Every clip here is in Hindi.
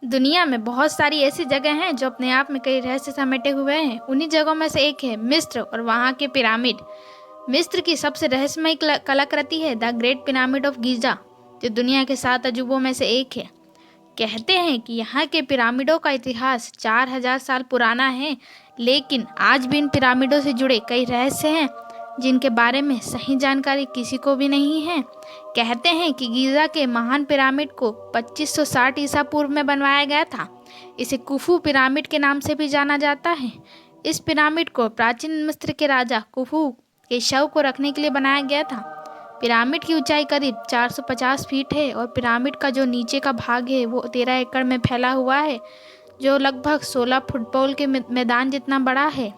दुनिया में बहुत सारी ऐसी जगह हैं जो अपने आप में कई रहस्य समेटे हुए हैं। उन्हीं जगहों में से एक है मिस्र और वहाँ के पिरामिड। मिस्र की सबसे रहस्यमयी कलाकृति है the great pyramid of Giza, जो दुनिया के 7 अजूबों में से एक है। कहते हैं कि यहाँ के पिरामिडों का इतिहास 4000 साल पुराना है, लेकिन आज भी इन पिरामिडों से जुड़े कई रहस्य हैं जिनके बारे में सही जानकारी किसी को भी नहीं है। कहते हैं कि गीज़ा के महान पिरामिड को 2560 ईसा पूर्व में बनवाया गया था। इसे कुफू पिरामिड के नाम से भी जाना जाता है। इस पिरामिड को प्राचीन मिस्र के राजा कुफू के शव को रखने के लिए बनाया गया था। पिरामिड की ऊंचाई करीब 450 फीट है और पिरामिड का जो नीचे का भाग है वो 13 एकड़ में फैला हुआ है, जो लगभग 16 फुटबॉल के मैदान जितना बड़ा है।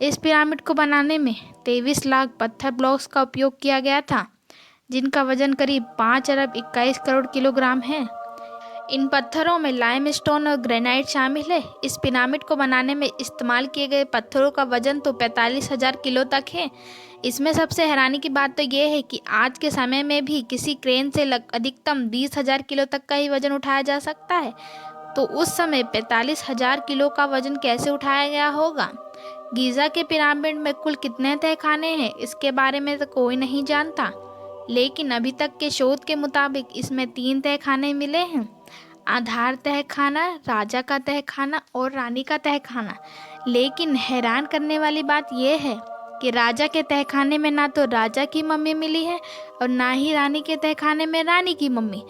इस पिरामिड को बनाने में 23 लाख पत्थर ब्लॉक्स का उपयोग किया गया था, जिनका वजन करीब 5 अरब 21 करोड़ किलोग्राम है। इन पत्थरों में लाइमस्टोन और ग्रेनाइट शामिल है। इस पिरामिड को बनाने में इस्तेमाल किए गए पत्थरों का वजन तो 45,000 किलो तक है। इसमें सबसे हैरानी की बात तो ये है कि आज के समय में भी किसी क्रेन से अधिकतम 20,000 किलो तक का ही वजन उठाया जा सकता है। तो उस समय 45,000 किलो का वजन कैसे उठाया गया होगा? गीज़ा के पिरामिड में कुल कितने तहखाने हैं, इसके बारे में तो कोई नहीं जानता, लेकिन अभी तक के शोध के मुताबिक इसमें 3 तहखाने मिले हैं: आधार तहखाना, राजा का तहखाना और रानी का तहखाना। लेकिन हैरान करने वाली बात यह है कि राजा के तहखाने में ना तो राजा की मम्मी मिली है और ना ही रानी के तहखाने में रानी की मम्मी,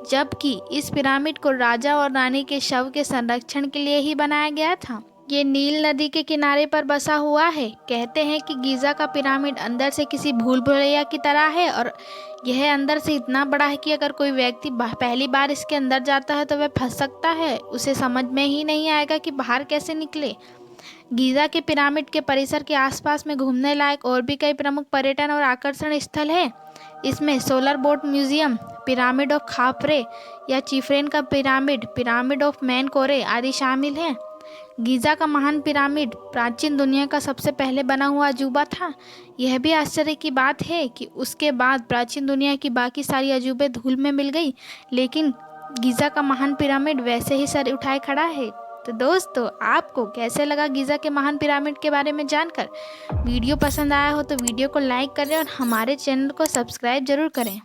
जबकि इस पिरामिड को राजा और रानी के शव के संरक्षण के लिए ही बनाया गया था। ये नील नदी के किनारे पर बसा हुआ है। कहते हैं कि गीज़ा का पिरामिड अंदर से किसी भूल भुलैया की तरह है और यह अंदर से इतना बड़ा है कि अगर कोई व्यक्ति पहली बार इसके अंदर जाता है तो वह फंस सकता है। उसे समझ में ही नहीं आएगा कि बाहर कैसे निकले। गीज़ा के पिरामिड के परिसर के आसपास में घूमने लायक और भी कई प्रमुख पर्यटन और आकर्षण स्थल है। इसमें solar boat museum, pyramid of खाफरे या चिफ्रेन का पिरामिड, पिरामिड ऑफ मेनकोरे आदि शामिल हैं। गीज़ा का महान पिरामिड प्राचीन दुनिया का सबसे पहले बना हुआ अजूबा था। यह भी आश्चर्य की बात है कि उसके बाद प्राचीन दुनिया की बाकी सारी अजूबे धूल में मिल गई, लेकिन गीज़ा का महान पिरामिड वैसे ही सर उठाए खड़ा है। तो दोस्तों, आपको कैसे लगा गीज़ा के महान पिरामिड के बारे में जानकर? वीडियो पसंद आया हो तो वीडियो को लाइक करें और हमारे चैनल को सब्सक्राइब जरूर करें।